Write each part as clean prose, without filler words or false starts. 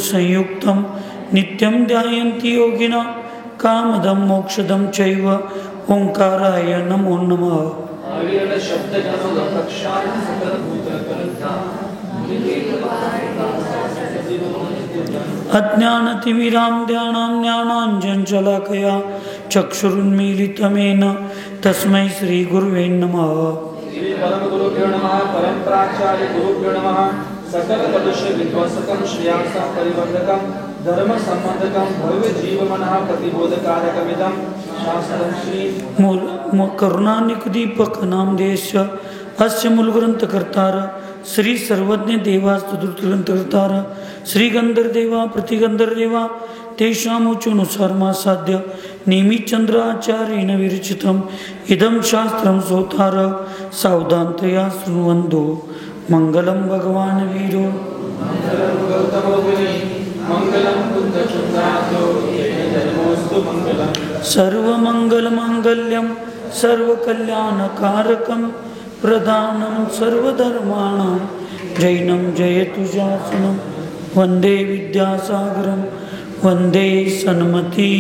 संयुक्तं नित्यं ध्यायन्ति योगिनः कामदं मोक्षदं चैव ओंकाराय नमो नमः। अज्ञानतिमिरान्ध्यानां ज्ञानाञ्जनशलाकया चक्षुरुन्मीलितं तस्मै श्रीगुरुवे नमः। परमगुरुभ्यो नमः। परमप्राचार्य गुरुभ्यो नमः। सकल पदस्य विध्वंसकं श्रेयांसं परिवर्धकं धर्म संबंधकं भव्य जीवमनः प्रतिबोधकारकमिदं शास्त्रं श्री करुणानिकुदीपक नामदेश अस्य मूलग्रंथकर्तार श्री सर्वज्ञ देवा स्तुतिग्रंथकर्तार श्री गंधर्देवा प्रतिगंधर्देवा तेषामुच्चानुसार साध्य नेमिचंद्राचार्येण विरचितम् इदं शास्त्रं सोतार सावधानतया शृण्वन्तु। मंगलम भगवान वीरो मंगलम गौतमो मुनि मंगलम बुद्धचुंडातो जन्मोस्तु मंगलम सर्वमंगल मांगल्यम सर्वकल्याणकारकं प्रधानं सर्वधर्माणां जैनं जयतु शासनं वंदे विद्यासागरं वंदे सन्मति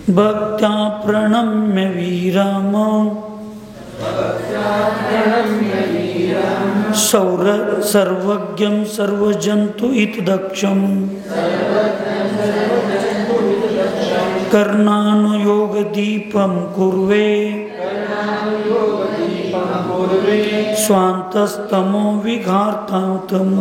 भक्त्या प्रणम्य वीराम सर्वज्ञं सर्वजन्तु हितदक्षं कर्णानुयोगदीपं कुर्वे स्वान्तस्तमो विघातान्तम्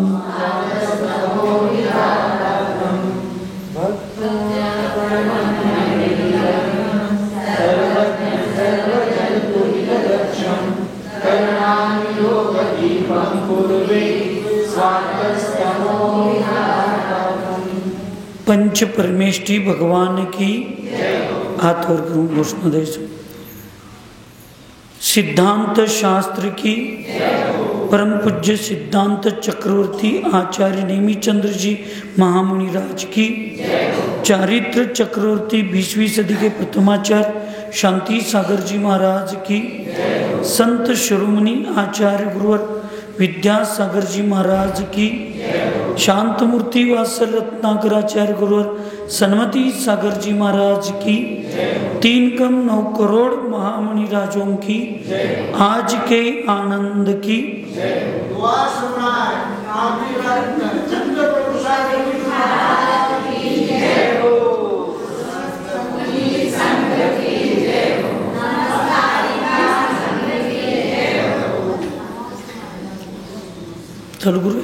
पंच परमेष्ठी भगवान की हाथ और घोषणा दे। सिद्धांत शास्त्र की परम पूज्य सिद्धांत चक्रवर्ती आचार्य नेमिचंद्र जी महामुनि राज की, चारित्र चक्रवर्ती 20वीं सदी के प्रथमाचार्य शांति सागर जी महाराज की, संत शिरोमणि आचार्य गुरुवर विद्यासागर जी महाराज की, शांतमूर्ति वात्सल रत्नाकराचार्य गुरुवर सन्मति सागर जी महाराज की, 3,9 करोड़ महामुनि राजों की आज के आनंद की, चलो गुरु।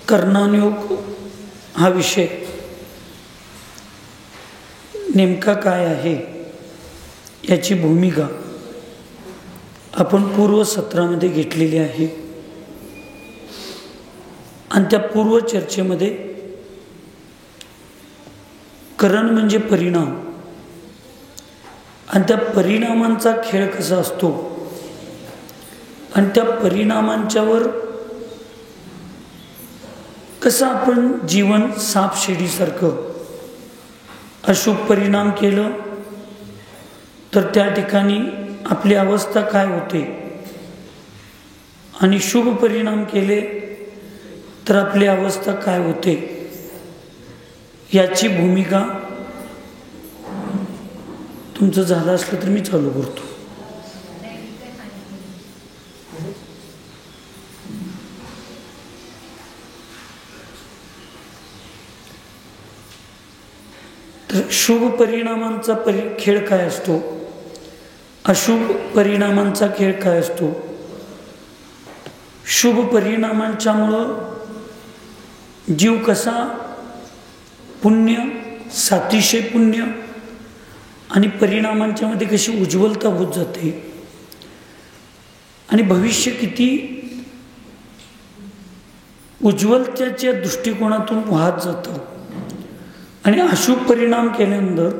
कर्णानुयोग हा विषय नेमका काय आहे याची भूमिका आपण पूर्व सत्रामध्ये घेतलेली आहे आणि त्या पूर्व चर्चेमध्ये करण म्हणजे परिणाम आणि त्या परिणामांचा खेळ कसा असतो आणि त्या परिणामांच्यावर कसं आपण जीवन सापशिडीसारखं अशुभ परिणाम केलं तर त्या ठिकाणी आपली अवस्था काय होते आणि शुभ परिणाम केले तर आपली अवस्था काय होते याची भूमिका तुमचं झालं असलं तर मी चालू करतो। तर शुभ परिणामांचा खेळ काय असतो, अशुभ परिणामांचा खेळ काय असतो। शुभ परिणामांच्यामुळं जीव कसा पुण्य सातिशय पुण्य आणि परिणामांच्या मध्ये कशी उज्ज्वलता होत जाते आणि भविष्य किती उज्ज्वलतेच्या दृष्टिकोनातून वाहत जातं आणि अशुभ परिणाम केल्यानंतर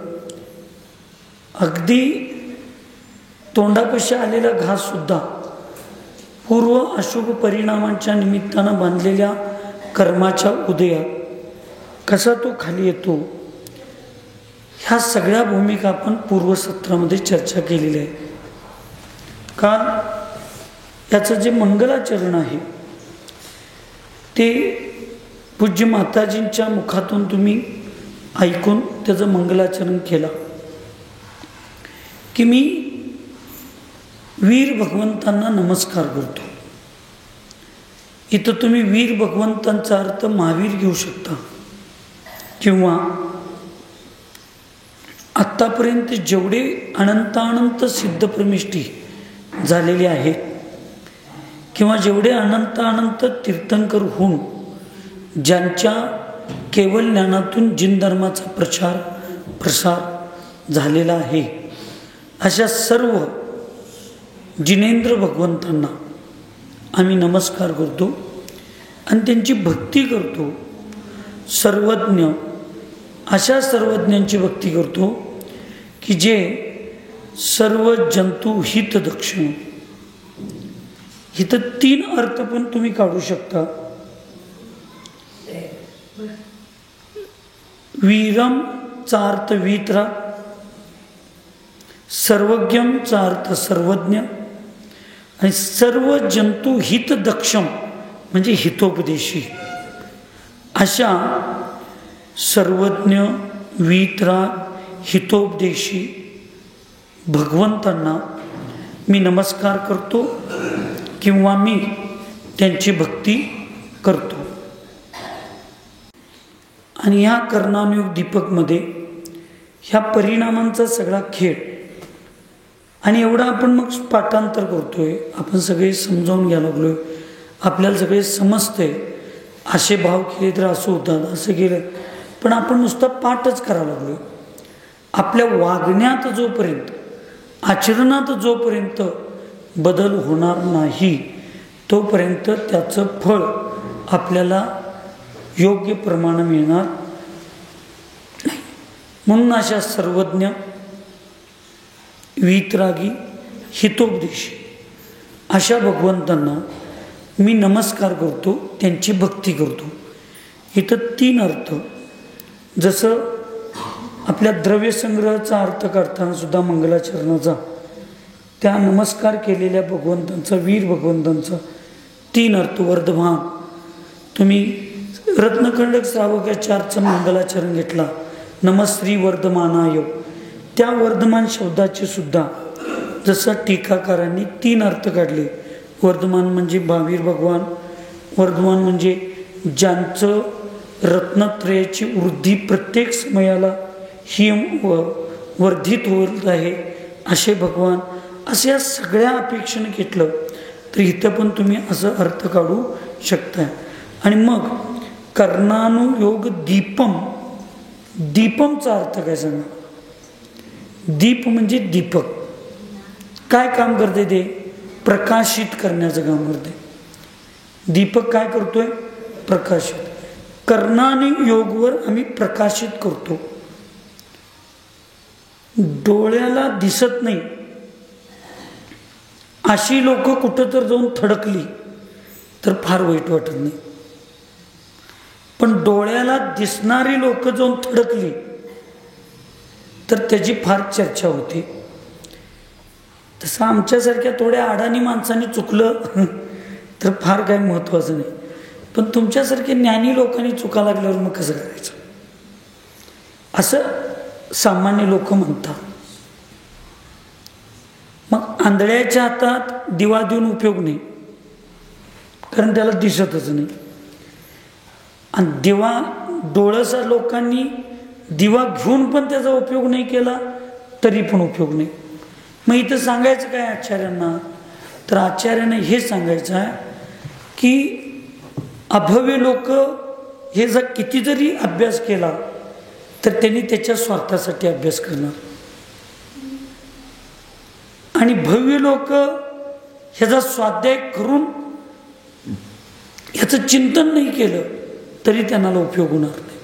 अगदी तोंडापाशी आलेला घास सुद्धा पूर्व अशुभ परिणामांच्या निमित्तानं बांधलेल्या कर्माच्या उदयात कसा तो खाली येतो ह्या सगळ्या भूमिका आपण पूर्वसत्रामध्ये चर्चा केलेली आहे. काल याचं जे मंगलाचरण आहे ते पूज्य माताजींच्या मुखातून तुम्ही ऐकून त्याचं मंगलाचरण केलं की मी वीर भगवंतांना नमस्कार करतो. इथं तुम्ही वीर भगवंतांचा अर्थ महावीर घेऊ शकता किंवा आत्तापर्यंत जेवढे अनंतानंत सिद्धप्रमिष्ठी झालेले आहेत किंवा जेवढे अनंतानंत तीर्थंकर होऊन ज्यांच्या केवळ ज्ञानातून जिन धर्माचा प्रसार झालेला आहे अशा सर्व जिनेंद्र भगवंतांना आम्ही नमस्कार करतो आणि त्यांची भक्ती करतो. सर्वज्ञ अशा सर्वज्ञांची भक्ती करतो की जे सर्व जंतू हितदक्षिण. इथं 3 अर्थ पण तुम्ही काढू शकता. वीरम चा अर्थ वीतरा, सर्वज्ञम चा अर्थ सर्वज्ञ आणि सर्व जंतू हितदक्षम म्हणजे हितोपदेशी. अशा सर्वज्ञ वीतरा हितोपदेशी भगवंतांना मी नमस्कार करतो किंवा मी त्यांची भक्ती करतो. आणि ह्या कर्णानुयोग दीपकमध्ये ह्या परिणामांचा सगळा खेळ आणि एवढा आपण मग पाठांतर करतोय, आपण सगळे समजावून घ्यायला लागलोय, आपल्याला सगळे समजतंय. असे भाव केले तर असं होतात, असं केलं, पण आपण नुसतं पाठच करायला लागलोय. आपल्या वागण्यात जोपर्यंत आचरणात जोपर्यंत बदल होणार नाही तोपर्यंत त्याचं फळ आपल्याला योग्य प्रमाणे मिळणार नाही. म्हणून अशा सर्वज्ञ वीतरागी हितोपदेशी अशा भगवंतांना मी नमस्कार करतो, त्यांची भक्ती करतो. इथं 3 अर्थ, जसं आपल्या द्रव्यसंग्रहाचा अर्थ करताना सुद्धा मंगलाचरणाचा त्या नमस्कार केलेल्या भगवंतांचा वीर भगवंतांचा 3 अर्थ. वर्धमान तुम्ही रत्नखंडक श्रावकाचार्यचं मंगलाचरण घेतला, नमश्री वर्धमानाय, त्या वर्धमान शब्दाचे सुद्धा जसं टीकाकारांनी 3 अर्थ काढले. वर्धमान म्हणजे भावीर भगवान, वर्धमान म्हणजे ज्यांचं रत्नत्रयाची वृद्धी प्रत्येक समयाला ही वर्धित होत आहे असे भगवान. असे या सगळ्या अपेक्षेने घेतलं तर इथं पण तुम्ही असं अर्थ काढू शकता. आणि मग कर्णानुयोग दीपम, दीपमचा अर्थ काय सांगा. दीप म्हणजे दीपक. काय काम करते ते? प्रकाशित करण्याचं काम करते. दीपक काय करतोय? प्रकाशित. कर्णानुयोगवर आम्ही प्रकाशित करतो. डोळ्याला दिसत नाही अशी लोक कुठं तर जाऊन थडकली तर फार वाईट वाटत नाही, पण डोळ्याला दिसणारी लोक जाऊन थडकली तर त्याची फार चर्चा होते. तसं आमच्यासारख्या थोड्या अडाणी माणसांनी चुकलं तर फार काही महत्त्वाचं नाही, पण तुमच्यासारख्या ज्ञानी लोकांनी चुका लागल्यावर मग कसं करायचं असं सामान्य लोक म्हणतात. मग आंधळ्याच्या हातात दिवा देऊन उपयोग नाही, कारण त्याला दिसतच नाही. आणि दिवा डोळसा लोकांनी दिवा घेऊन पण त्याचा उपयोग नाही केला तरी पण उपयोग नाही. मग इथं सांगायचं काय आचार्यांना? तर आचार्यांना हे सांगायचं आहे की अभव्य लोक हे जर किती जरी अभ्यास केला तर त्यांनी त्याच्या स्वार्थासाठी अभ्यास करणार, आणि भव्य लोक ह्याचा स्वाध्याय करून ह्याचं चिंतन नाही केलं तरी त्यांना उपयोग होणार नाही.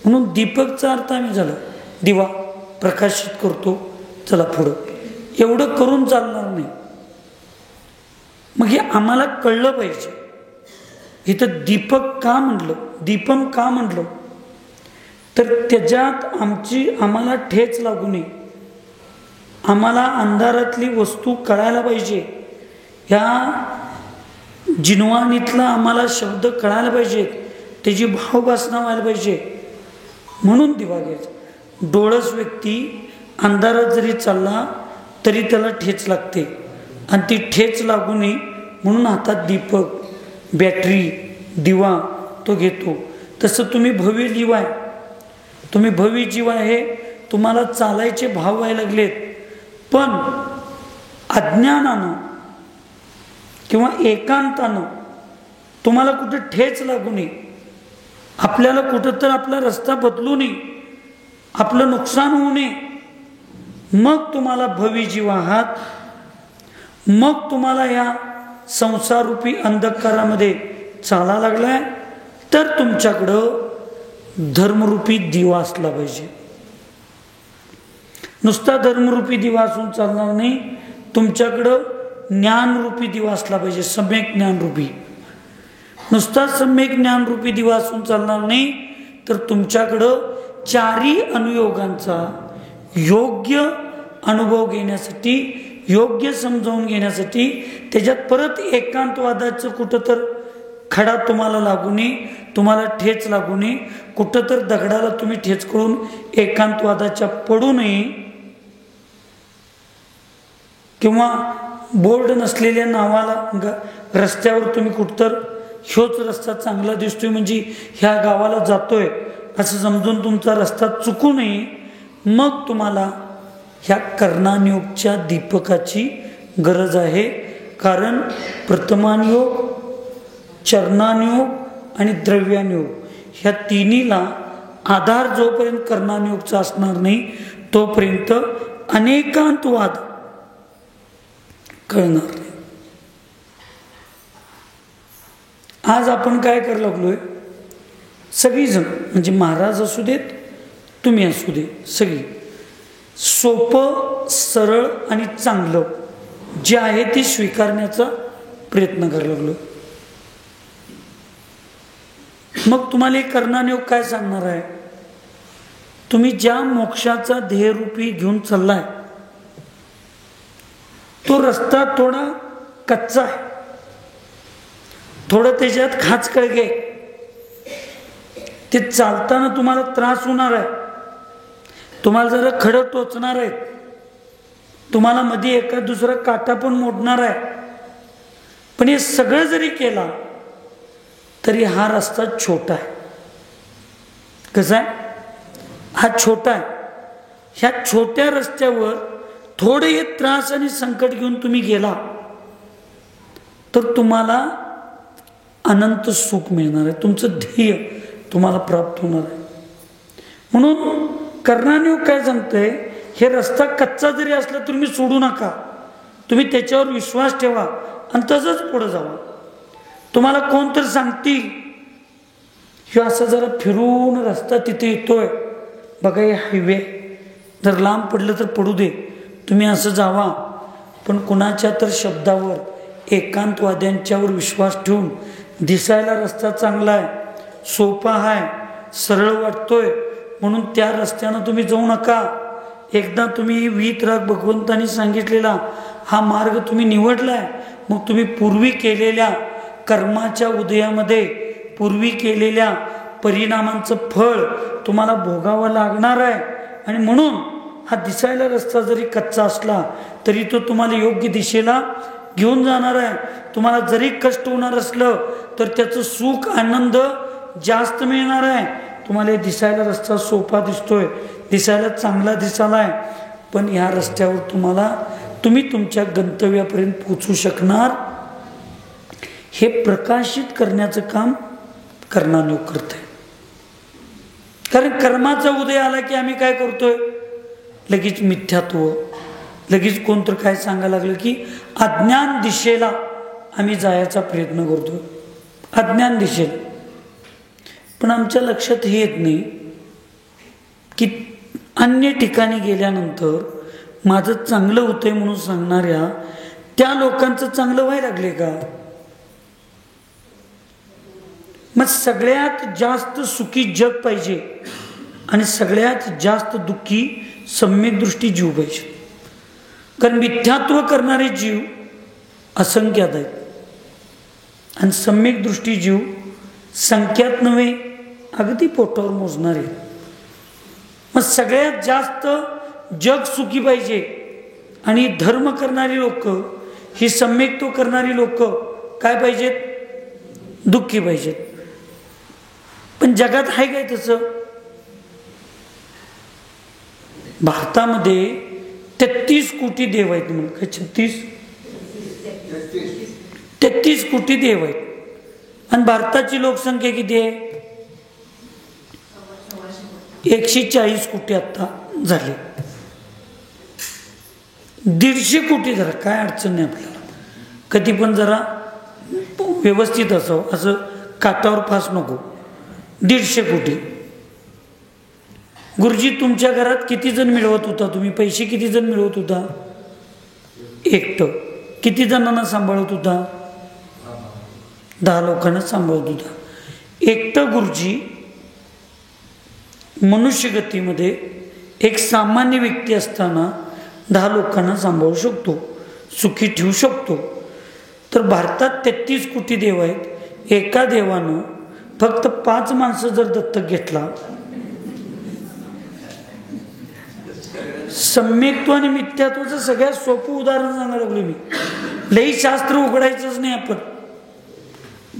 म्हणून दीपकचा अर्थ आम्ही झाला दिवा प्रकाशित करतो, चला पुढं, एवढं करून चालणार नाही. मग हे आम्हाला कळलं पाहिजे. इथं दीपक का म्हणलं, दीपम का म्हणलं, तर त्याच्यात आम्हाला ठेच लागू नये, आम्हाला अंधारातली वस्तू कळायला पाहिजे, ह्या जिनवाणीतला आम्हाला शब्द कळायला पाहिजेत, त्याची भावभासना व्हायला पाहिजे, म्हणून दिवा घ्यायचा. डोळस व्यक्ती अंधारात जरी चालला तरी त्याला ठेच लागते, आणि ती ठेच लागू नये म्हणून हातात दीपक, बॅटरी, दिवा तो घेतो. तसं तुम्ही भव्य दिवा आहे, तुम्ही भव्य जीव आहे, तुम्हाला चालायचे भाव व्हायला लागलेत, पण अज्ञानानं किंवा एकांतानं तुम्हाला कुठं ठेच लागू नये, आपल्याला कुठं तर आपला रस्ता बदलू नये, आपलं नुकसान होऊ नये, मग तुम्हाला भव्य जीव आहात, मग तुम्हाला या संसाररूपी अंधकारामध्ये चाला लागलाय, तर तुमच्याकडं धर्मरूपी दिवा असला पाहिजे. नुसता धर्मरूपी दिवा असून चालणार नाही, तुमच्याकडं ज्ञानरूपी दिवा असला पाहिजे, सम्यक ज्ञानरूपी. नुसता सम्यक ज्ञानरूपी दिवा असून चालणार नाही, तर तुमच्याकडं चारी अनुयोगांचा योग्य अनुभव घेण्यासाठी, योग्य समजावून घेण्यासाठी, त्याच्यात परत एकांतवादाचं कुठं तर खडा तुम्हाला लागू नये, तुम्हाला ठेच लागू नये, कुठं तर दगडाला तुम्ही ठेच करून एकांतवादाच्या पडू नये, किंवा बोर्ड नसलेल्या नावाला रस्त्यावर तुम्ही कुठतर ह्योच रस्ता चांगला दिसतोय म्हणजे ह्या गावाला जातोय असं समजून तुमचा रस्ता चुकू नये. मग तुम्हाला ह्या कर्णानुयोगच्या दीपकाची गरज आहे. कारण प्रथमानुयोग, चरणानुयोग आणि द्रव्यानुयोग ह्या तिन्हीला आधार जोपर्यंत कर्णानुयोगचा असणार नाही तोपर्यंत अनेकांतवाद कळणार नाही. आज आपण काय करायला लागलोय, सगळीजण म्हणजे महाराज असू देत, तुम्ही असू दे, सगळी सोपं, सरळ आणि चांगलं जे आहे ते स्वीकारण्याचा प्रयत्न करायला लागलो. मग तुम्हाला एक कर्णानुयोग काय सांगणार आहे, तुम्ही ज्या मोक्षाचा ध्येयरूपी घेऊन चाललाय तो रस्ता थोडा कच्चा आहे, थोडं त्याच्यात खाचखळगे, ते चालताना तुम्हाला त्रास होणार आहे, तुम्हाला जरा खडं टोचणार आहे, तुम्हाला मध्ये एका दुसरा काटा पण मोडणार आहे. पण हे सगळं जरी केला तरी हा रस्ता छोटा आहे. कसा आहे हा? छोटा आहे. ह्या छोट्या रस्त्यावर थोडे हे त्रास आणि संकट घेऊन तुम्ही गेला तर तुम्हाला अनंत सुख मिळणार आहे, तुमचं ध्येय तुम्हाला प्राप्त होणार आहे. म्हणून कर्णानुयोग काय सांगतंय, हे रस्ता कच्चा जरी असला तरी तुम्ही सोडू नका, तुम्ही त्याच्यावर विश्वास ठेवा आणि तसंच पुढे जावा. तुम्हाला कोण तर सांगतील हे असं जरा फिरून रस्ता तिथे येतोय बघा, हे हायवे जर लांब पडलं तर पडू दे, तुम्ही असं जावा. पण कुणाच्या तर शब्दावर, एकांतवाद्यांच्यावर विश्वास ठेवून दिसायला रस्ता चांगला आहे, सोपा आहे, सरळ वाटतोय म्हणून त्या रस्त्यानं तुम्ही जाऊ नका. एकदा तुम्ही वीतराग भगवंतांनी सांगितलेला हा मार्ग तुम्ही निवडलाय, मग तुम्ही पूर्वी केलेल्या कर्माच्या उदयामध्ये, पूर्वी केलेल्या परिणामांचं फळ तुम्हाला भोगावं लागणार आहे. आणि म्हणून हा दिसायला रस्ता जरी कच्चा असला तरी तो तुम्हाला योग्य दिशेला घेऊन जाणार आहे. तुम्हाला जरी कष्ट होणार असलं तर त्याचं सुख, आनंद जास्त मिळणार आहे. तुम्हाला दिसायला रस्ता सोपा दिसतोय, दिसायला चांगला दिसायलाय, पण ह्या रस्त्यावर तुम्ही तुमच्या गंतव्यापर्यंत पोहोचू शकणार, हे प्रकाशित करण्याचं काम कर्णानुयोग करतंय. कारण कर्माचा उदय आला की आम्ही काय करतोय, लगेच मिथ्यात्व, लगेच कोणतं काय सांगायला लागलं की अज्ञान दिशेला आम्ही जायचा प्रयत्न करतोय, अज्ञान दिशेला. पण आमच्या लक्षात हे येत नाही की अन्य ठिकाणी गेल्यानंतर माझं चांगलं होतंय म्हणून सांगणाऱ्या त्या लोकांचं चांगलं व्हायला लागले का. मग सगळ्यात जास्त सुखी जग पाहिजे आणि सगळ्यात जास्त दुःखी सम्यक दृष्टी जीव पाहिजे. कारण मिथ्यात्व करणारे जीव असंख्यात आहेत आणि सम्यक दृष्टी जीव संख्यात नव्हे अगदी पोटावर मोजणारे. मग सगळ्यात जास्त जग सुखी पाहिजे आणि धर्म करणारी लोक, ही सम्यक्त्व करणारी लोक काय पाहिजेत? दुःखी पाहिजेत. पण जगात आहे काय तसं? भारतामध्ये 33 कोटी देव आहेत. म्हणून काय 33 कोटी देव आहेत आणि भारताची लोकसंख्या किती आहे? 140 कोटी आता झाली. 150 कोटी जरा काय अडचण नाही आपल्याला, कधी पण जरा व्यवस्थित असावं, असं काटावर फास नको. 150 कोटी. गुरुजी तुमच्या घरात किती जण मिळवत होता तुम्ही? पैसे किती जण मिळवत होता? एकटं. किती जणांना सांभाळत होता? 10 लोकांना सांभाळत होता. एकटं गुरुजी मनुष्यगतीमध्ये एक सामान्य व्यक्ती असताना 10 लोकांना सांभाळू शकतो, सुखी ठेवू शकतो. तर भारतात 33 कोटी देव आहेत. एका देवानं फक्त 5 माणसं जर दत्तक घेतला, सम्यक्त्व आणि मिथ्यात्वाचं सगळ्यात सोपं उदाहरण सांगायला लागलो मी. लई शास्त्र उघडायचंच नाही आपण.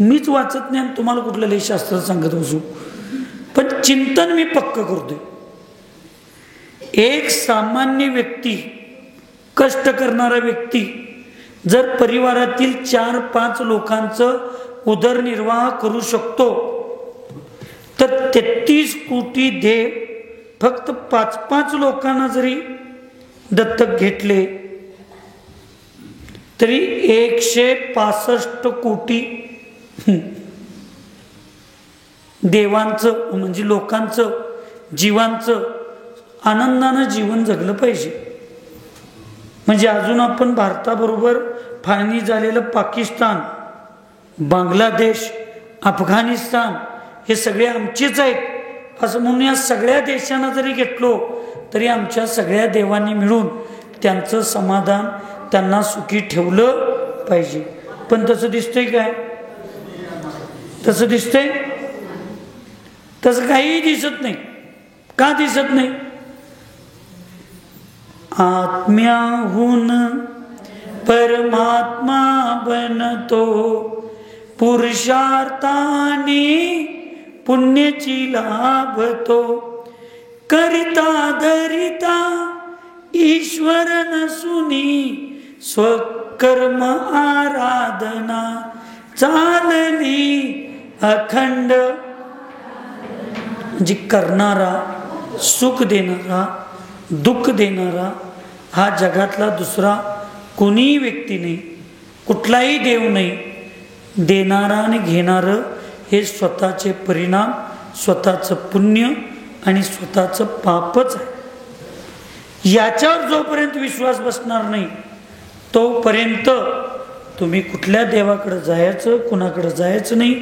मीच वाचत नाही आणि तुम्हाला कुठलं लई शास्त्र सांगत बसू, पण चिंतन मी पक्क करतोय. एक सामान्य व्यक्ती, कष्ट करणारा व्यक्ती जर परिवारातील 4-5 लोकांचं उदरनिर्वाह करू शकतो, तर 33 कोटी देव फक्त 5-5 लोकांना जरी दत्तक घेतले तरी 165 कोटी देवांचं म्हणजे लोकांचं, जीवांचं आनंदानं जीवन जगलं पाहिजे. म्हणजे अजून आपण भारताबरोबर फाळणी झालेलं पाकिस्तान, बांगलादेश, अफगाणिस्तान हे सगळे आमचेच आहेत असं म्हणून या सगळ्या देशांना जरी घेतलो तरी आमच्या सगळ्या देवांनी मिळून त्यांचं समाधान, त्यांना सुखी ठेवलं पाहिजे. पण तसं दिसतंय काय? तसं दिसतंय? तसं काहीही दिसत नाही. का दिसत नाही? आत्म्याहून परमात्मा बनतो, पुरुषार्थाने पुण्याची लाभतो, करिता धरिता ईश्वर नसुनी, स्वकर्म आराधना चालली अखंड. म्हणजे करणारा, सुख देणारा, दुःख देणारा हा जगातला दुसरा कोणीही व्यक्ती नाही, कुठलाही देव नाही. देणारा आणि घेणारं हे स्वतःचे परिणाम, स्वतःचं पुण्य आणि स्वतःचं पापच आहे. याच्यावर जोपर्यंत विश्वास बसणार नाही तोपर्यंत तुम्ही कुठल्या देवाकडे जायचं, कुणाकडे जायचं नाही,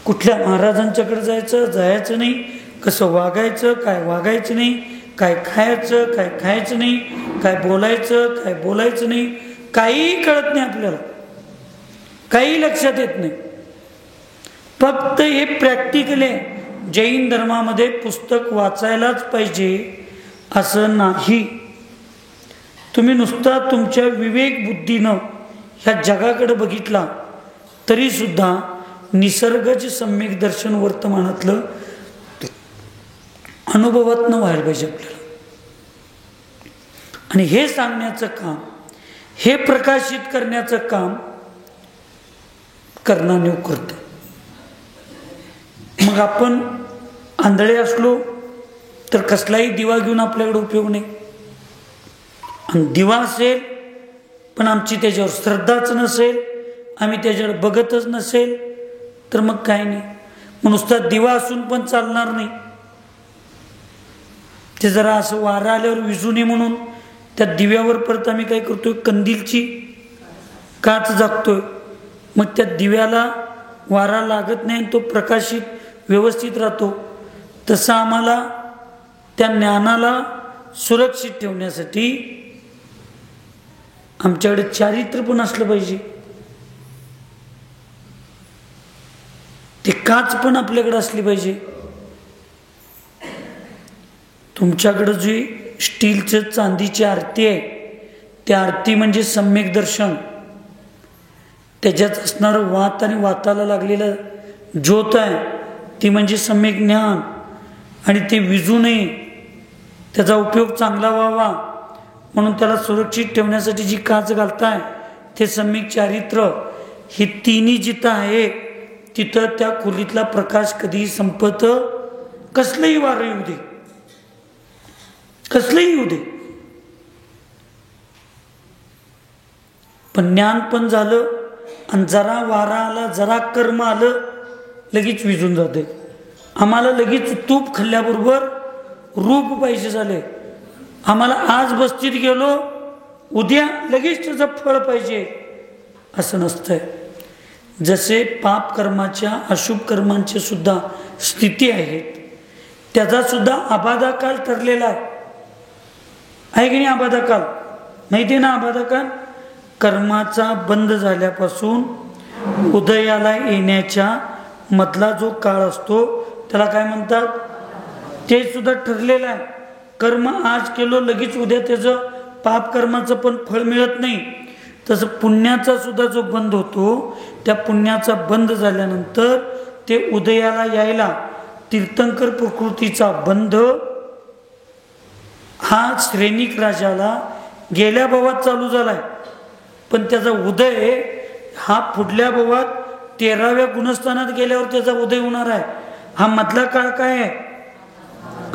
कुठल्या महाराजांच्याकडे जायचं नाही, कसं वागायचं, काय वागायचं नाही, काय खायचं, काय खायचं नाही, काय बोलायचं, काय बोलायचं नाही, काही कळत नाही आपल्याला, काही लक्षात येत नाही. फक्त हे प्रॅक्टिकल आहे. जैन धर्मामध्ये पुस्तक वाचायलाच पाहिजे असं नाही. तुम्ही नुसता तुमच्या विवेक बुद्धीनं ह्या जगाकडे बघितला तरी सुद्धा निसर्गाचे सम्यक दर्शन वर्तमानातलं अनुभवातनं व्हायला पाहिजे आपल्याला. आणि हे सांगण्याचं काम, हे प्रकाशित करण्याचं काम कर्णानेव करतं. मग आपण आंधळे असलो तर कसलाही दिवा घेऊन आपल्याकडे उपयोग नाही. आणि दिवा असेल पण आमची त्याच्यावर श्रद्धाच नसेल, आम्ही त्याच्यावर बघतच नसेल, तर मग काय नाही. मग नुसता दिवा असून पण चालणार नाही. ते जरा असं वारा आल्यावर विजू नये म्हणून त्या दिव्यावर परत आम्ही काय करतोय, कंदीलची काच झाकतोय. मग त्या दिव्याला वारा लागत नाही, तो प्रकाशित व्यवस्थित राहतो. तसं आम्हाला त्या ज्ञानाला सुरक्षित ठेवण्यासाठी आमच्याकडे चारित्र्य पण असलं पाहिजे. ते काच पण आपल्याकडे असली पाहिजे. तुमच्याकडे जी स्टीलचं चांदीची आरती आहे, त्या आरती म्हणजे सम्यक दर्शन. त्याच्यात असणारं वात आणि वाताला लागलेलं ज्योत आहे, ती म्हणजे सम्यक ज्ञान. आणि ते विजू नये, त्याचा उपयोग चांगला व्हावा म्हणून त्याला सुरक्षित ठेवण्यासाठी जी काच घालताय ते सम्यक चारित्र्य. ही तिन्ही जिथं आहे तिथं त्या खोलीतला प्रकाश कधीही संपत, कसलंही वारं येऊ दे, कसलंही येऊ दे. पण ज्ञान पण झालं आणि जरा वारा आला, जरा कर्म आलं, लगेच विजून जाते. आम्हाला लगेच तूप खाल्ल्याबरोबर रूप पाहिजे झाले. आम्हाला आज बस्तीत गेलो, उद्या लगेच त्याचं फळ पाहिजे असं नसतंय. जसे पाप कर्माच्या अशुभ कर्मांची सुद्धा स्थिती आहेत, त्याचा सुद्धा आबाधाकाल ठरलेला आहे की नाही? आबाधाकाल माहिती आहे ना? आबाधाकाल कर्माचा बंद झाल्यापासून उदयाला येण्याच्या मधला जो काळ असतो त्याला काय म्हणतात? ते सुद्धा ठरलेलं आहे. कर्म आज केलो, लगेच उद्या त्याचं पाप कर्माचं पण फळ मिळत नाही. तसं पुण्याचा सुद्धा जो बंद होतो, त्या पुण्याचा बंद झाल्यानंतर ते उदयाला यायला तीर्थंकर प्रकृतीचा बंध हा श्रेणिक राजाला गेल्या भावात चालू झालाय, पण त्याचा उदय हा पुढल्या भावात 13व्या गुणस्थानात गेल्यावर त्याचा उदय होणार आहे. हा मधला काळ काय आहे?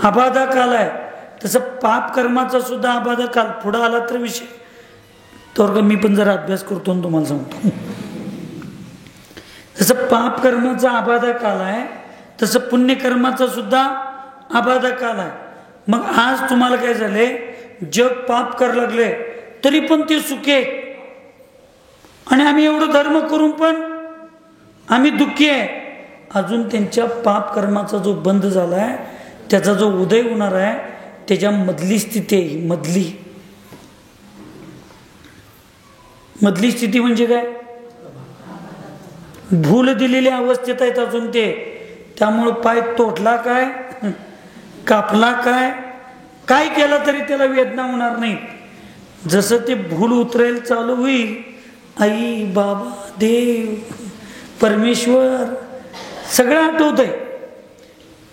आबाधा काल आहे. तसं पाप कर्माचा सुद्धा आबाधा काल पुढे आला तर विषय तर मी पण जरा अभ्यास करतो आणि तुम्हाला सांगतो. जसं पाप कर्माचा आबाधा काल आहे तसं पुण्यकर्माचा सुद्धा आबाधा काल आहे. मग आज तुम्हाला काय झाले? जग पाप कर लागले तरी पण ते सुखे, आणि आम्ही एवढं धर्म करून पण आम्ही दुःखी आहे. अजून त्यांच्या पाप कर्माचा जो बंद झालाय, त्याचा जो उदय होणार आहे, त्याच्या मधली स्थिती आहे. मधली स्थिती म्हणजे काय? भूल दिलेल्या अवस्थेत आहेत अजून ते. त्यामुळं पाय तोडला काय, कापला काय, काय केला तरी त्याला वेदना होणार नाही. जसं ते भूल उतरायला चालू होईल, आई बाबा देव परमेश्वर सगळं आठवत आहे.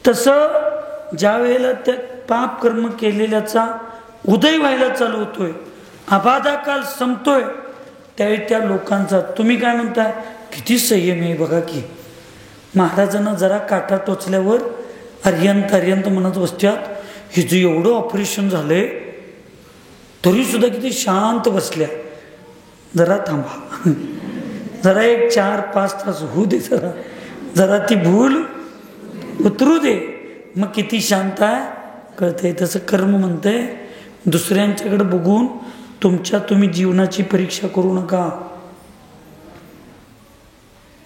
तसं ज्या वेळेला त्या पाप कर्म केलेल्याचा उदय व्हायला चालू होतोय, आबाधा काल संपतोय, त्यावेळी त्या लोकांचा तुम्ही काय म्हणताय? किती संयम आहे बघा की. महाराजांना जरा काटा टोचल्यावर अर्यंत म्हणत बसत्यात, हिचं एवढं ऑपरेशन झालंय तरी सुद्धा किती शांत बसल्या. जरा थांबा, जरा एक 4-5 तास होऊ दे, जरा ती भूल उतरू दे, मग किती शांत आहे कळतंय. तसं कर्म म्हणतंय, दुसऱ्यांच्याकडे बघून तुम्ही जीवनाची परीक्षा करू नका.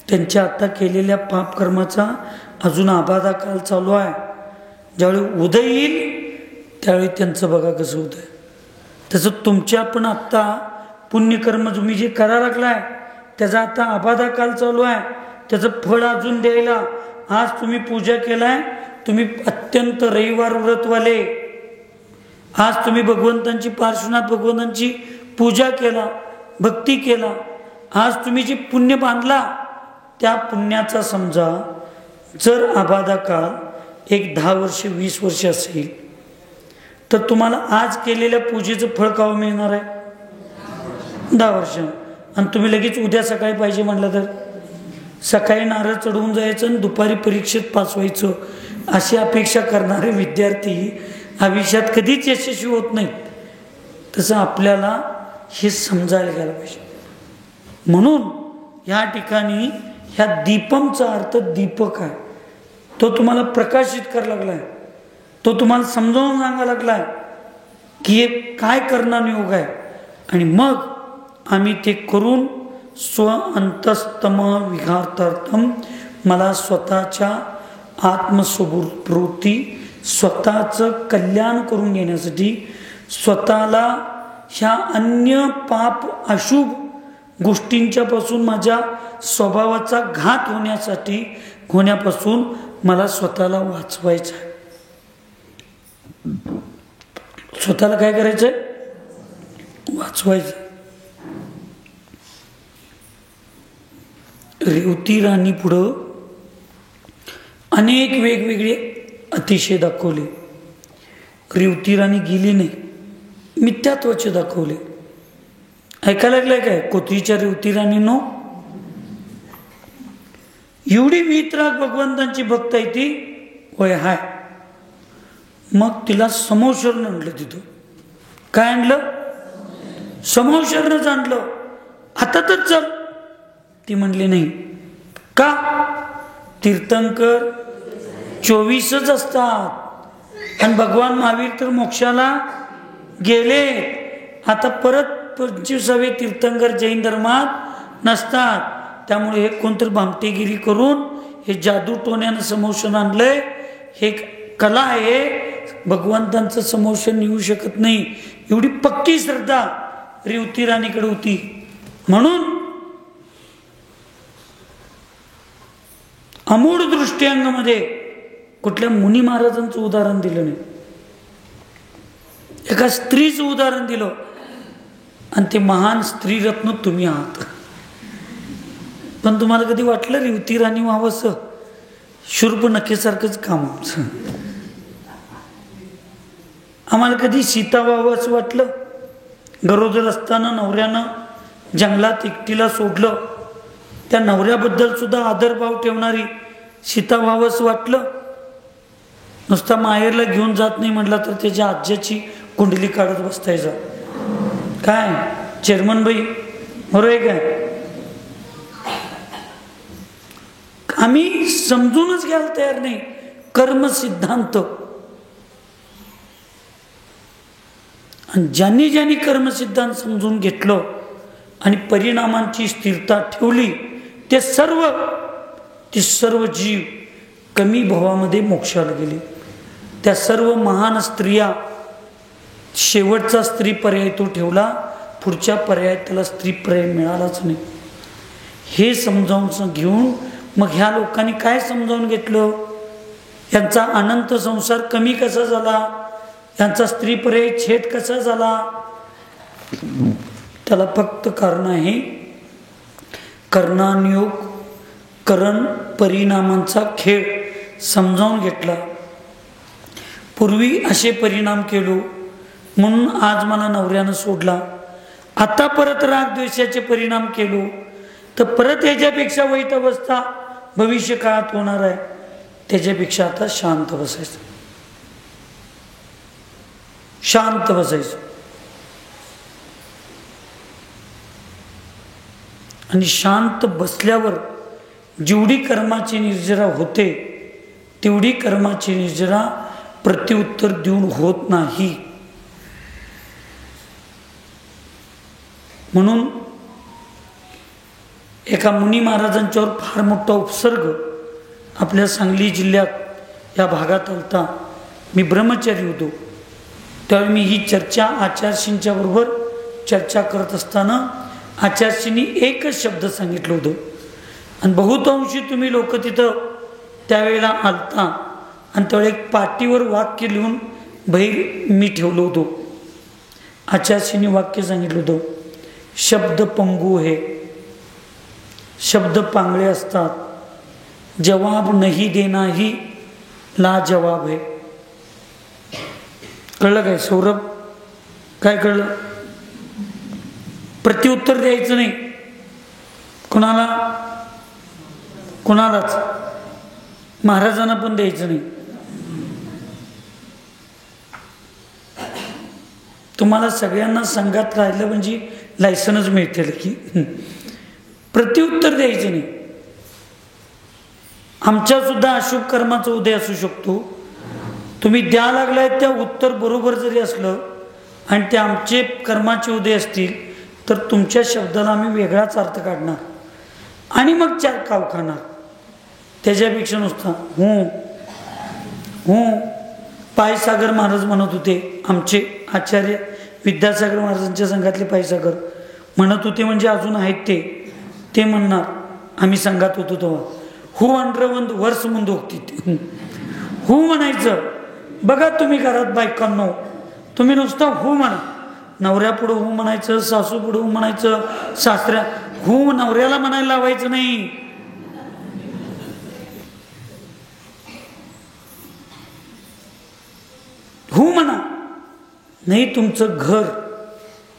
त्यांच्या आता केलेल्या पाप कर्माचा अजून आबाधा काल चालू आहे. ज्यावेळी उदय येईल त्यावेळी त्यांचं बघा कसं होतंय. तसं तुमच्या पण आत्ता पुण्यकर्म तुम्ही जे करा लागलाय त्याचा आता आबाधा काल चालू आहे. त्याचं फळ अजून द्यायला आज तुम्ही पूजा केलाय, तुम्ही अत्यंत रविवार व्रतवाले, आज तुम्ही भगवंतांची पार्श्वनाथ भगवंतांची पूजा केला, भक्ती केला, आज तुम्ही जे पुण्य बांधला त्या पुण्याचा समजा जर आबाधा काळ एक 10 वर्ष 20 वर्ष असेल तर तुम्हाला आज केलेल्या पूजेचं फळ केव्हा मिळणार आहे? 10 वर्ष. आणि तुम्ही लगेच उद्या सकाळी पाहिजे म्हटलं तर सकाळी नारळ चढवून जायचं आणि दुपारी परीक्षेत पास व्हायचं अशी अपेक्षा करणारे विद्यार्थी आयुष्यात कधीच यशस्वी होत नाहीत. तसं आपल्याला हे समजायला गेलं पाहिजे. म्हणून या ठिकाणी ह्या दीपमचा अर्थ दीपक आहे. तो तुम्हाला प्रकाशित करायला लागलाय, तो तुम्हाला समजावून सांगायला लागलाय की हे काय करण्याने योग आहे. आणि मग आम्ही ते करून स्व अंतस्तम विघातार्थम, मला स्वतःच्या आत्मस्वरूपी स्वतःचं कल्याण करून घेण्यासाठी, स्वतःला ह्या अन्य पाप अशुभ गोष्टींच्या पासून, माझ्या स्वभावाचा घात होण्यापासून मला स्वतःला वाचवायचं आहे. स्वतःला काय करायचंय? वाचवायचं. रेवती राणी पुढं अनेक वेगवेगळे अतिशय दाखवले. रेवती राणी गेली नाही, मिथ्यात्वाचे दाखवले. ऐकायला लागलाय काय? कोथरीच्या रेवती राणीनो, एवढी वीतराग भगवंतांची भक्त आहे ती. होय हाय. मग तिला समोशरण आणलं. तिथं काय आणलं? समोशरणच आणलं. आता तर चल. ती म्हणली नाही. का? तीर्थंकर 24च असतात आणि भगवान महावीर तर मोक्षाला गेले. आता परत 25वे तीर्थंकर जैन धर्मात नसतात. त्यामुळे हे कोणतरी भामटेगिरी करून हे जादू टोण्यानं समोशन आणलंय. हे कला आहे. भगवंतांचं समोशन येऊ शकत नाही. एवढी पक्की श्रद्धा रेवती राणीकडे होती. म्हणून अमूढ दृष्टिअंगमध्ये कुठल्या मुनी महाराजांचं उदाहरण दिलं नाही. एका स्त्रीचं उदाहरण दिलं आणि ते महान स्त्रीरत्न तुम्ही आहात. पण तुम्हाला कधी वाटलं रेवती राणी व्हावंसं? शूर्पणखेसारखंच काम आमचं. आम्हाला कधी सीता व्हावं असं वाटलं? गरोदर असताना नवऱ्यानं जंगलात एकटीला सोडलं. त्या नवऱ्याबद्दल सुद्धा आदरभाव ठेवणारी सीता व्हावं असं वाटलं? नुसता माहेरला घेऊन जात नाही म्हटलं तर त्याच्या आज्याची कुंडली काढत बसतायचा. काय चेअरमन बाई बरोबर आहे काय? आम्ही समजूनच घ्यायला तयार नाही कर्म सिद्धांत. आणि ज्यांनी ज्यांनी कर्म सिद्धांत समजून घेतलं आणि परिणामांची स्थिरता ठेवली, ते सर्व जीव कमी भावामध्ये मोक्षाला गेले. त्या सर्व महान स्त्रिया, शेवटचा स्त्री पर्याय तो ठेवला, पुढच्या पर्यायात त्याला स्त्री पर्याय मिळालाच नाही. हे समजावून घेऊन मग ह्या लोकांनी काय समजावून घेतलं? यांचा अनंत संसार कमी कसा झाला, यांचा स्त्री पर्याय छेद कसा झाला? त्याला फक्त कारण आहे कर्णानुयोग, करण परिणामांचा खेळ समजावून घेतला. पूर्वी असे परिणाम केलो म्हणून आज मला नवऱ्यानं सोडला. आता परत राग द्वेषाचे परिणाम केलो तर परत याच्यापेक्षा वाईट अवस्था भविष्य काळात होणार आहे. त्याच्यापेक्षा आता शांत बसायचं, शांत बसायचं. आणि शांत बसल्यावर जेवढी कर्माची निर्जरा होते तेवढी कर्माची निर्जरा प्रत्युत्तर देऊन होत नाही. म्हणून एका मुनी महाराजांच्यावर फार मोठा उपसर्ग आपल्या सांगली जिल्ह्यात या भागात आलता. मी ब्रह्मचारी होतो त्यावेळी मी ही चर्चा आचार्यश्रींच्या बरोबर चर्चा करत असताना आचार्यश्रींनी एकच शब्द सांगितलं होतं आणि बहुतांशी तुम्ही लोक तिथं त्यावेळेला आलता आणि त्यावेळी एक पाटीवर वाक्य लिहून बाहेर मी ठेवलं होतो. आचार्यश्रींनी वाक्य सांगितलं होतं, शब्द पंगू है, शब्द पांगळे असतात, जवाब नहीं देना ही लाजवाब है. कळलं काय सौरभ? काय कळलं? प्रत्युत्तर द्यायचं नाही कोणालाच, महाराजांना पण द्यायचं नाही. तुम्हाला सगळ्यांना संघात राहिलं म्हणजे लायसनच मिळतील की प्रत्युत्तर द्यायचं नाही. आमच्या सुद्धा अशुभ कर्माचा उदय असू शकतो. तुम्ही द्या लागलाय त्या उत्तर बरोबर जरी असलं आणि ते आमचे कर्माचे उदय असतील तर तुमच्या शब्दाला आम्ही वेगळाच अर्थ काढणार आणि मग चार काव खाणार. त्याच्यापेक्षा नुसता हूं पायसागर महाराज म्हणत होते, आमचे आचार्य विद्यासागर महाराजांच्या संघातले पायसागर म्हणत होते, म्हणजे अजून आहेत ते म्हणणार, आम्ही संघात होतो तेव्हा, हू अंडर वर्ष ಮುಂದೆ ಹೋಗ್ತಿತ್ತು. हू म्हणायचं. बघा तुम्ही घरात बायकांनो, तुम्ही नुसतं हू म्हणा, नवऱ्या पुढं हू म्हणायचं, सासू पुढं हू म्हणायचं, सासऱ्या हू नवऱ्याला म्हणायला लावायचं नाही. हू म्हणा. नाही तुमचं घर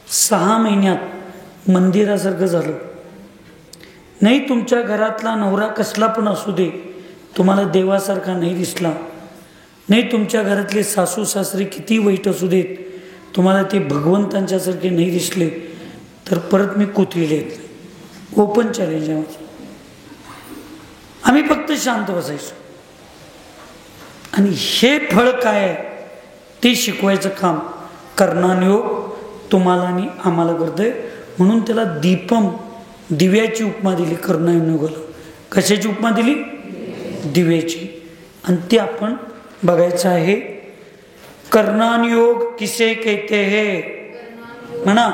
6 महिन्यात मंदिरासारखं झालं, नाही तुमच्या घरातला नवरा कसला पण असू दे तुम्हाला देवासारखा नाही दिसला, नाही तुमच्या घरातले सासू सासरे किती वाईट असू देत तुम्हाला ते भगवंतांच्यासारखे नाही दिसले, तर परत मी कोथळीला ओपन चॅलेंज आहे. आम्ही फक्त शांत बसायचो आणि हे फळ काय आहे ते शिकवायचं काम कर्णानयोग तुम्हाला आणि आम्हाला करतोय. म्हणून त्याला दीपम, दिव्याची उपमा दिली कर्णानयोगाला. कशाची उपमा दिली? दिव्याची. आणि ते आपण बघायचं आहे. कर्णानयोग किसे कहते हैं? म्हणा,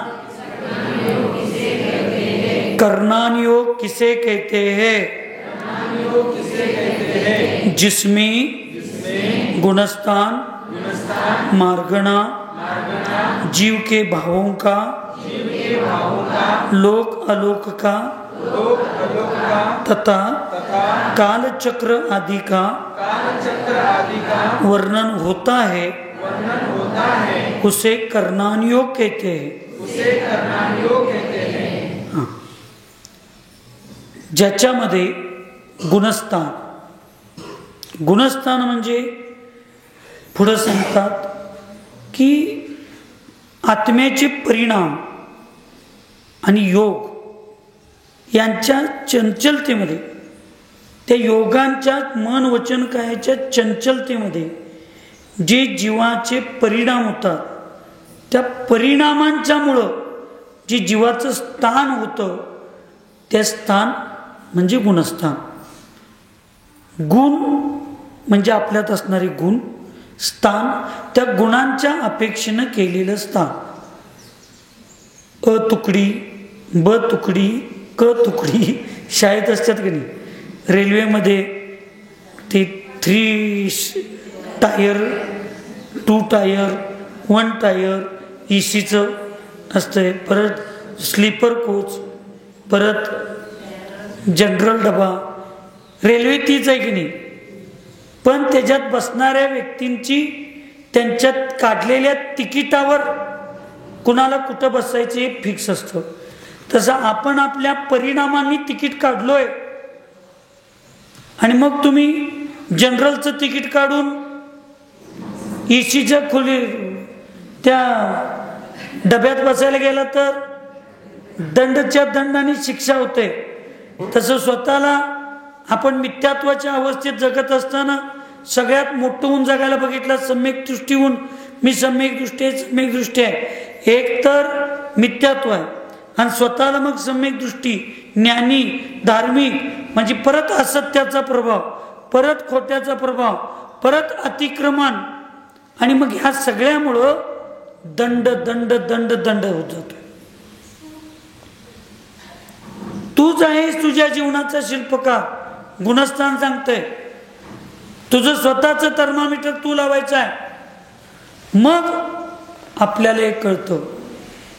कर्णानयोग किसे कहते हैं? जिसमें गुणस्थान मार्गणा जीव के भावों का लोक अलोक का तथा काल चक्र आदि का वर्णन होता है, उसे कर्णानयोग कहते हैं. ज्याच्यामध्ये गुणस्थान, गुणस्थान म्हणजे पुढे सांगतात की आत्म्याचे परिणाम आणि योग यांच्या चंचलतेमध्ये, त्या योगांच्या मन वचन कायाच्या चंचलतेमध्ये जे जीवाचे परिणाम होतात, त्या परिणामांच्यामुळं जे जीवाचं स्थान होतं ते स्थान म्हणजे गुणस्थान. गुण म्हणजे आपल्यात असणारे गुण, स्थान त्या गुणांच्या अपेक्षेनं केलेलं स्थान. अ तुकडी, ब तुकडी, क तुकडी शाळेत असतात की नाही, रेल्वेमध्ये ते 3 टायर, 2 टायर, 1 टायर ECचं असतंय, परत स्लीपर कोच, परत जनरल डबा. रेल्वे तीच आहे की नाही, पण त्याच्यात बसणाऱ्या व्यक्तींची त्यांच्यात काढलेल्या तिकिटावर कुणाला कुठं बसायचं हे फिक्स असतं. तसं आपण आपल्या परिणामांनी तिकीट काढलोय आणि मग तुम्ही जनरलचं तिकीट काढून ECच्या खोली त्या डब्यात बसायला गेला तर दंडच्या दंडाने शिक्षा होते. तसं स्वतःला आपण मिथ्यात्वाच्या अवस्थेत जगत असताना सगळ्यात मोठं होऊन जगायला बघितलं, सम्यक दृष्टी होऊन मी सम्यक दृष्टी आहे, सम्यक दृष्टी आहे. एक तर मिथ्यात्व आहे आणि स्वतःला मग सम्यक दृष्टी, ज्ञानी, धार्मिक, म्हणजे परत असत्याचा प्रभाव, परत खोट्याचा प्रभाव, परत अतिक्रमण, आणि मग ह्या सगळ्यामुळं दंड दंड दंड दंड होत जातो. तूच आहेस तुझ्या जीवनाचा शिल्पकार. गुणस्थान सांगतंय तुझं स्वतःचं थर्मामीटर तू लावायचं आहे. मग आपल्याला एक कळतं.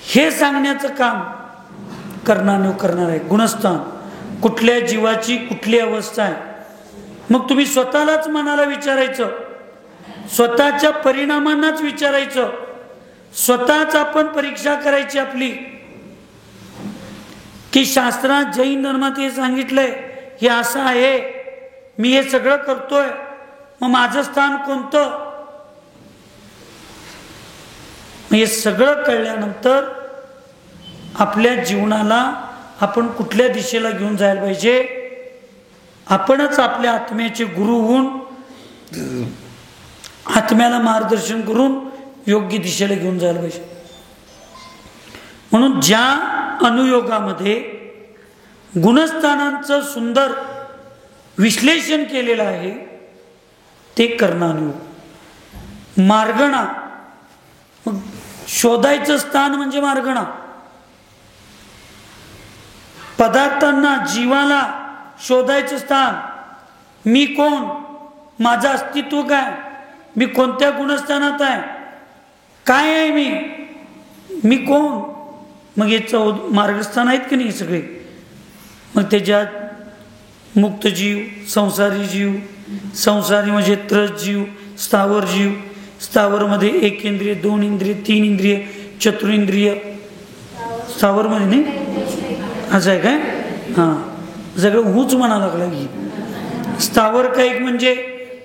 हे सांगण्याचं काम कर्णानयोग करणार आहे. गुणस्थान कुठल्या जीवाची कुठली अवस्था आहे. मग तुम्ही स्वतःलाच मनाला विचारायचं, स्वतःच्या परिणामांनाच विचारायचं, स्वतःच आपण परीक्षा करायची आपली की शास्त्रात जैन धर्मात हे सांगितलंय हे असं आहे, मी हे सगळं करतोय, मग माझं स्थान कोणतं. हे सगळं कळल्यानंतर आपल्या जीवनाला आपण कुठल्या दिशेला घेऊन जायला पाहिजे. आपणच आपल्या आत्म्याचे गुरु होऊन आत्म्याला मार्गदर्शन करून योग्य दिशेला घेऊन जायला पाहिजे. म्हणून ज्या अनुयोगामध्ये गुणस्थानांचं सुंदर विश्लेषण केलेलं आहे ते कर्णानुयोग. मार्गणा, मग शोधायचं स्थान म्हणजे मार्गणा. पदार्थांना, जीवाला शोधायचं स्थान. मी कोण, माझं अस्तित्व काय, मी कोणत्या गुणस्थानात आहे, काय आहे मी कोण. मग हे मार्गस्थान आहेत की नाही सगळे. मग त्याच्यात मुक्त जीव, संसारी जीव, संसारी म्हणजे त्रस जीव, स्थावर जीव, स्थावरमध्ये 1 इंद्रिय, 2 इंद्रिय, 3 इंद्रिय, चतुर्ंद्रिय. स्थावरमध्ये नाही असं आहे काय. हां, सगळं हूच म्हणा लागला की. स्थावर कायिक म्हणजे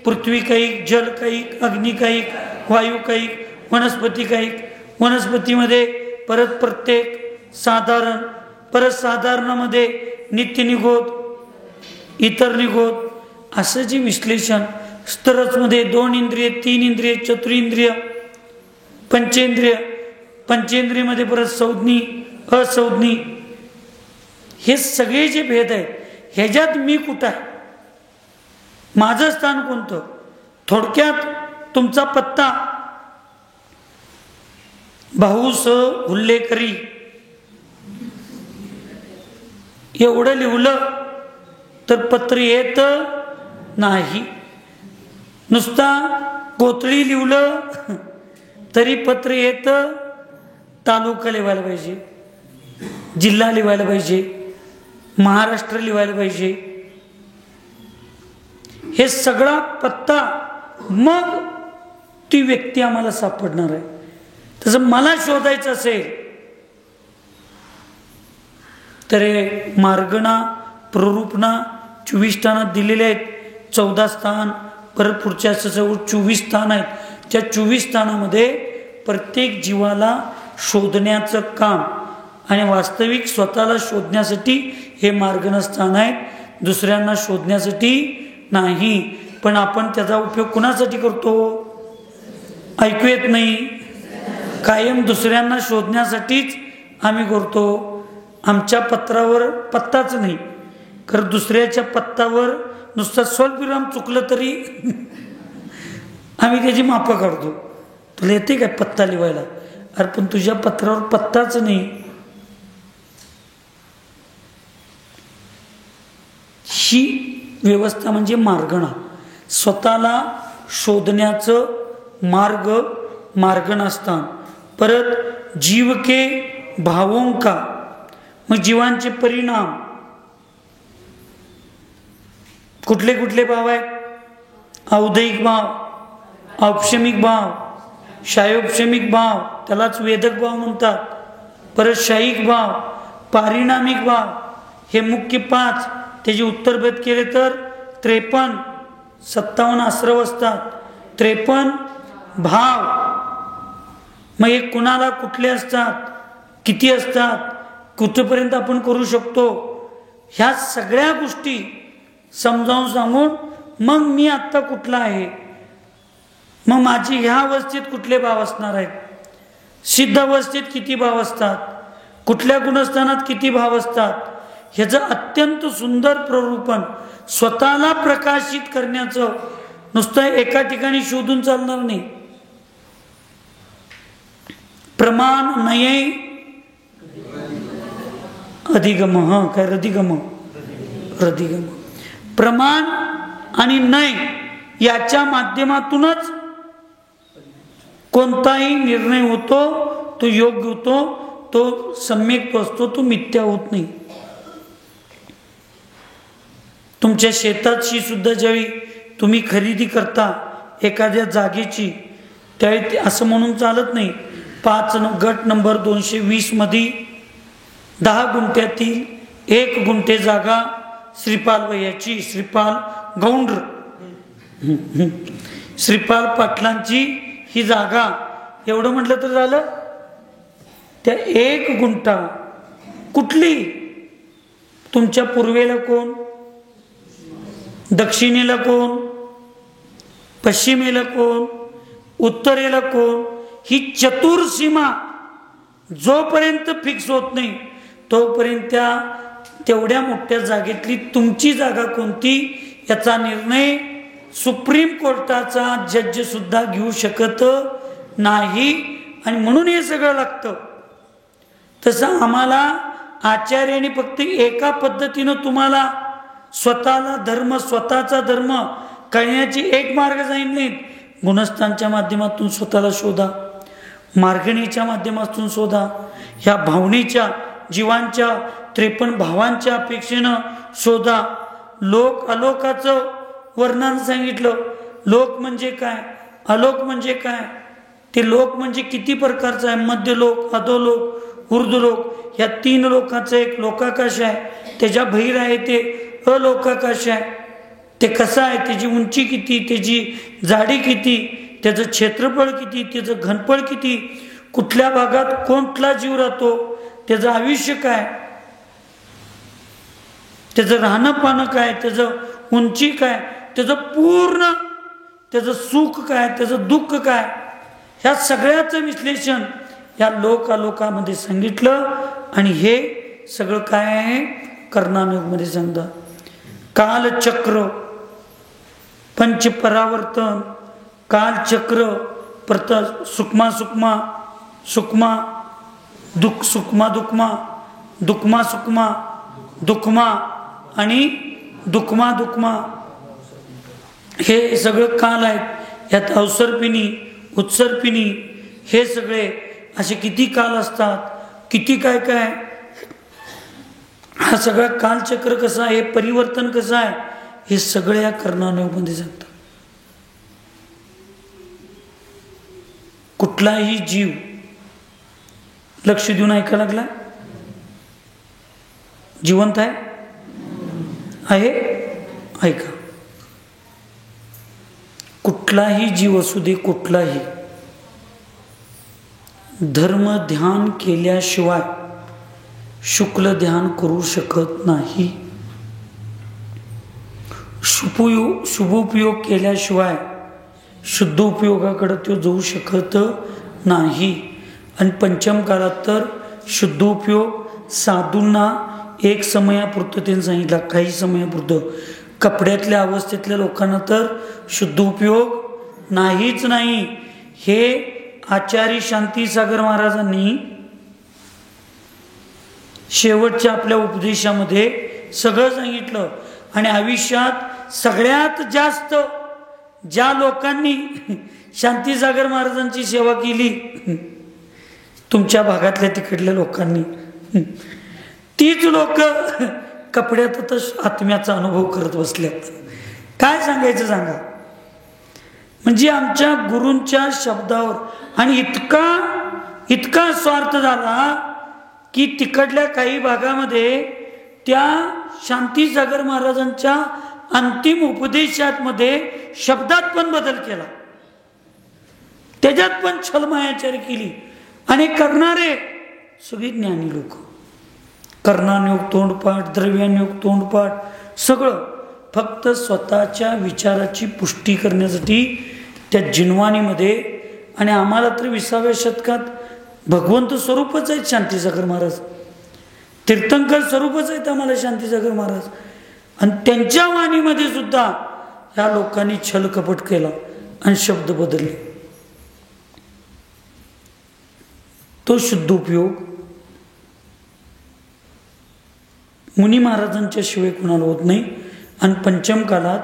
पृथ्वी कायिक, जल कायिक, अग्नी कायिक, वायू कायिक, वनस्पती कायिक. वनस्पतीमध्ये परत प्रत्येक साधारण, परत साधारणामध्ये नित्य निगोद, इतर निगोद, असं जे विश्लेषण. स्तरसमध्ये 2 इंद्रिय, 3 इंद्रिय, चतुर्ंद्रिय, पंचेंद्रिय, पंचेंद्रियमध्ये परत संज्ञी, असंज्ञी. हे सगळे जे भेद आहेत, ह्याच्यात मी कुठं आहे, माझं स्थान कोणतं. थोडक्यात तुमचा पत्ता भाऊस हुल्लेकरी एवढं लिहिलं तर पत्र येत नाही. नुसता कोथळी लिहिलं तरी पत्र येत. तालुका लिहायला पाहिजे, जिल्हा लिहायला पाहिजे, महाराष्ट्र लिहायला पाहिजे. हे सगळा पत्ता, मग ती व्यक्ती आम्हाला सापडणार आहे. तसं मला शोधायचं असेल तर मार्गणा, प्ररूपणा 24 स्थानात दिलेले आहेत. 14 स्थान, परत पुढच्या 24 स्थान आहेत. त्या 24 स्थानामध्ये प्रत्येक जीवाला शोधण्याचं काम आणि वास्तविक स्वतःला शोधण्यासाठी हे मार्गण स्थान आहेत, दुसऱ्यांना शोधण्यासाठी नाही. पण आपण त्याचा उपयोग कुणासाठी करतो, ऐकू येत नाही. कायम दुसऱ्यांना शोधण्यासाठीच आम्ही करतो. आमच्या पत्रावर पत्ताच नाही, कारण दुसऱ्याच्या पत्तावर नुसतं स्वल्पविराम चुकलं तरी आम्ही त्याची मापं काढतो. तुला येते काय पत्ता लिहायला, अरे पण तुझ्या पत्रावर पत्ताच नाही. ही व्यवस्था म्हणजे मार्गणा, स्वतःला शोधण्याचं मार्ग, मार्गणास्थान. परत जीव के भावों का, मग जीवांचे परिणाम कुठले कुठले भाव आहेत. औदैहिक भाव, औपशमिक भाव, शायोपशमिक भाव, त्यालाच वेदक भाव म्हणतात. परत शाहीक भाव, पारिणामिक भाव, हे मुख्य 5. त्याचे उत्तरभेद केले तर 53, 57 आश्रव असतात, 53 भाव. मग हे कुणाला कुठले असतात, किती असतात, कुठपर्यंत आपण करू शकतो, ह्या सगळ्या गोष्टी समजावून सांगून मग मी आत्ता कुठला आहे, मग माझी ह्या अवस्थेत कुठले भाव असणार आहेत, सिद्ध अवस्थेत किती भाव असतात, कुठल्या गुणस्थानात किती भाव असतात, ह्याचं अत्यंत सुंदर प्ररूपण. स्वतःला प्रकाशित करण्याचं नुसतं एका ठिकाणी शोधून चालणार नाही. प्रमाण नये अधिगम, काय रधिगम, रधिगम. प्रमाण आणि नय याच्या माध्यमातूनच कोणताही निर्णय होतो, तो योग्य होतो, तो सम्यक असतो, तो मिथ्या होत नाही. तुमच्या शेताची सुद्धा ज्यावेळी तुम्ही खरेदी करता एखाद्या जागेची, त्यावेळी असं म्हणून चालत नाही 5 गट नंबर 220 मध्ये 10 गुंठ्यातील 1 गुंठे जागा श्रीपाल वयाची, श्रीपाल गौंड्र, श्रीपाल पाटलांची ही जागा, एवढं म्हटलं तर झालं. त्या 1 गुंठा कुठली, तुमच्या पूर्वेला कोण, दक्षिणेला कोण, पश्चिमेला कोण, उत्तरेला कोण, ही चतुर्सीमा जोपर्यंत फिक्स होत नाही तोपर्यंत तेवढ्या मोठ्या जागेतली तुमची जागा कोणती याचा निर्णय सुप्रीम कोर्टाचा जज सुद्धा घेऊ शकत नाही आणि म्हणून हे सगळं लागतं. तसं आम्हाला आचार्याने फक्त एका पद्धतीनं तुम्हाला स्वतःला धर्म, स्वतःचा धर्म कळण्याची एक मार्ग सांगितले. गुणस्थांच्या माध्यमातून स्वतःला शोधा, मार्गणीच्या माध्यमातून शोधा, ह्या भावनेच्या जीवांच्या 53 भावांच्या अपेक्षेनं शोधा. लोक अलोकाचं वर्णन सांगितलं. लोक म्हणजे काय, अलोक म्हणजे काय, ते लोक म्हणजे किती प्रकारचं आहे. मध्यलोक, अधोलोक, ऊर्ध्वलोक या 3 लोकांचं एक लोकाकाश आहे. त्याच्या बाहेर आहे ते अलोकाकाश आहे. ते कसं आहे, त्याची उंची किती, त्याची जाडी किती, त्याचं क्षेत्रफळ किती, त्याचं घनफळ किती, कुठल्या भागात कोणता जीव राहतो, त्याचं आयुष्य काय, त्याचं राहणं पाणं काय, त्याचं उंची काय, त्याचं पूर्ण त्याचं सुख काय, त्याचं दुःख काय, ह्या सगळ्याचं विश्लेषण या लोकामध्ये सांगितलं. आणि हे सगळं काय आहे कर्णानुयोगमध्ये सांगतात. कालचक्र, पंचपरावर्तन, कालचक्र, प्रत सुक्मा सुक्मा सुक्मा दुःख सुक्मा दुक्मा दुक्मा सुक्मा दुक्मा आणि दुक्मा दुक्मा हे सगळं काल आहेत. यात अवसर्पिणी, उत्सर्पिणी हे सगळे असे किती काल असतात, किती काय काय. हा सगळा कालचक्र कसा आहे, परिवर्तन कसं आहे, हे सगळ्या कर्णानुयोगमध्ये सांगतात. कुठलाही जीव लक्ष देऊन ऐकायला लागला, जिवंत आहे, ऐका. कुठलाही जीव असू दे, कुठलाही धर्म ध्यान केल्याशिवाय शुक्ल ध्यान करू शकत नाही. शुभोपयोग केल्याशिवाय शुद्ध उपयोगाकडे तो जाऊ शकत नाही. आणि पंचम काळात तर शुद्ध उपयोग साधूंना एक समयापुरतं त्यांनी सांगितलं, काही समयापुरतं. कपड्यातल्या अवस्थेतल्या लोकांना तर शुद्ध उपयोग नाहीच नाही. हे आचार्य शांतीसागर महाराजांनी शेवटच्या आपल्या उपदेशामध्ये सगळं सांगितलं. आणि आयुष्यात सगळ्यात जास्त ज्या लोकांनी शांतीसागर महाराजांची सेवा केली, तुमच्या भागातल्या तिकडल्या लोकांनी, तीच लोक कपड्यातच आत्म्याचा अनुभव करत बसल्यात. काय सांगायचं सांगा. म्हणजे आमच्या गुरूंच्या शब्दावर आणि इतका स्वार्थ झाला की तिकडल्या काही भागामध्ये त्या शांतीसागर महाराजांच्या अंतिम उपदेशामध्ये शब्दात पण बदल केला, त्याच्यात पण छलमायाचारी केली. आणि करणारे सगळी ज्ञानी लोक, कर्णानुयोग तोंडपाठ, द्रव्यानुयोग तोंडपाठ, सगळं फक्त स्वतःच्या विचाराची पुष्टी करण्यासाठी त्या जिनवानीमध्ये. आणि आम्हाला तर 20व्या शतकात भगवंत स्वरूपच आहेत शांतीसागर महाराज, तीर्थंकर स्वरूपच आहेत आम्हाला शांतीसागर महाराज. आणि त्यांच्या वाणीमध्ये सुद्धा ह्या लोकांनी छल कपट केला आणि शब्द बदलले. तो शुद्ध उपयोग मुनी महाराजांच्या शिवाय कुणाला होत नाही. आणि पंचम काळात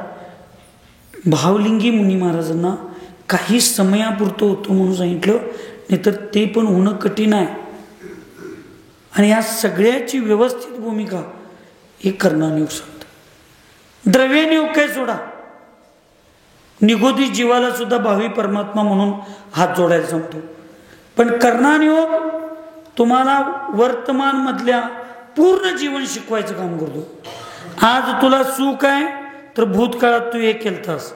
भावलिंगी मुनी महाराजांना काही समयापुरतं होतं म्हणून सांगितलं, नाहीतर ते पण होणं कठीण आहे. आणि या सगळ्याची व्यवस्थित भूमिका हे कर्णानुयोग सांगतं. द्रव्यानुयोग काय सोडा, निगोदी जीवाला सुद्धा भावी परमात्मा म्हणून हात जोडायला सांगतो. पण कर्णानुयोग तुम्हाला वर्तमान मधल्या पूर्ण जीवन शिकवायचं काम करतो. आज तुला सुख आहे तर भूतकाळात तू हे केलतास,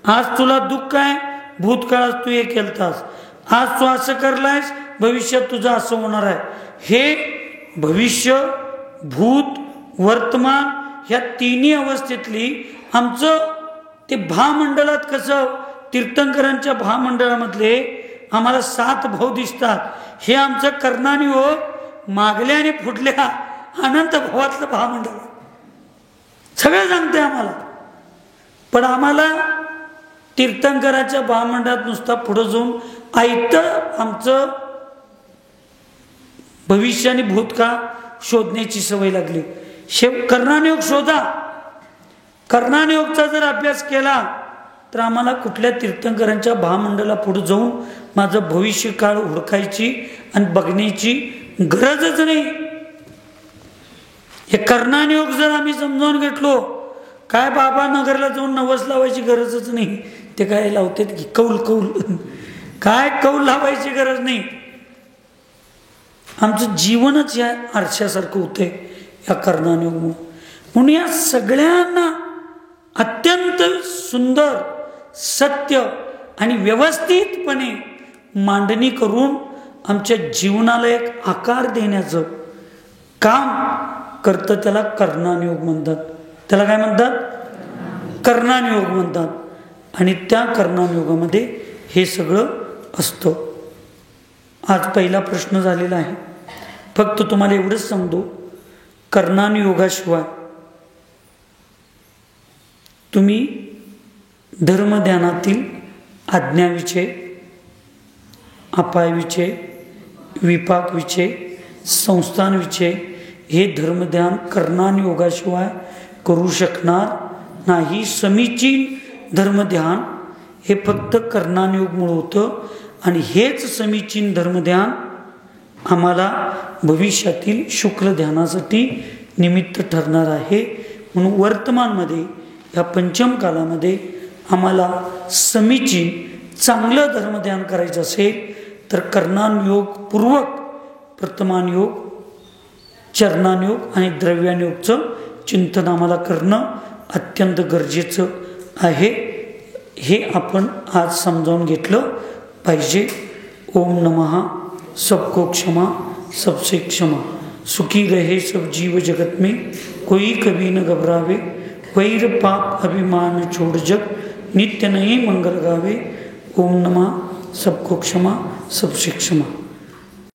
आज तुला दुःख आहे भूतकाळात तू हे केलतास, आज तू असं करलायस भविष्यात तुझं असं होणार आहे. हे भविष्य, भूत, वर्तमान ह्या तिन्ही अवस्थेतली आमचं ते भामंडळात कसं तीर्थंकरांच्या भामंडळामधले आम्हाला 7 भाव दिसतात. हे आमचं कर्णानुयोग मागल्या आणि फुटल्या अनंत भावातलं भामंडळ सगळं सांगते आम्हाला. पण आम्हाला तीर्थंकराच्या महामंडळात नुसता पुढे जाऊन ऐकतं आमचं भविष्य आणि भूतकाळ शोधण्याची सवय लागली. कर्णानुयोग शोधा. कर्णानुयोगचा जर अभ्यास केला तर आम्हाला कुठल्या तीर्थंकरांच्या महामंडळाला पुढे जाऊन माझं भविष्य काळ हुडकायची आणि बघण्याची गरजच नाही. हे कर्णानुयोग जर आम्ही समजावून घेतलो, काय बाबा नगरला जाऊन नवस लावायची गरजच नाही. ते काय लावतात की कौल कौल, काय कौल लावायची गरज नाही. आमचं जीवनच या आरशासारखं होतंय या कर्णानुयोगमुळे. म्हणून या सगळ्यांना अत्यंत सुंदर, सत्य आणि व्यवस्थितपणे मांडणी करून आमच्या जीवनाला एक आकार देण्याचं काम करतं. त्याला कर्णानुयोग म्हणतात. त्याला काय म्हणतात? कर्णानुयोग म्हणतात. आणि त्या कर्णानुयोगामध्ये हे सगळं असतं. आज पहिला प्रश्न झालेला आहे. फक्त तुम्हाला एवढंच सांगतो, कर्णानुयोगाशिवाय तुम्ही धर्मध्यानातील आज्ञाविषय, अपायविषय, विपाकविषय, संस्थानविषय हे धर्मध्यान कर्णानुयोगाशिवाय करू शकणार नाही. समीचीन धर्मध्यान हे फक्त कर्णानुयोगमुळे होतं. आणि हेच समीचीन धर्मध्यान आम्हाला भविष्यातील शुक्ल ध्यानासाठी निमित्त ठरणार आहे. म्हणून वर्तमानमध्ये या पंचम कालामध्ये आम्हाला समीचीन चांगलं धर्मध्यान करायचं असेल तर कर्णानुयोगपूर्वक प्रथमानुयोग, चरणानुयोग आणि द्रव्यानुयोगचं चिंतन आम्हाला करणं अत्यंत गरजेचं आहे. हे आपण आज समजावून घेतलं पाहिजे. ओम नमः. सबको क्षमा, सबसे क्षमा. सुखी रहे सब जीव जगत में, कोई कभी न घबरावे. वैर पाप अभिमान छोड़ जग, नित्य नए मंगल गावे. ओम नमः. सबको क्षमा, सबसे क्षमा.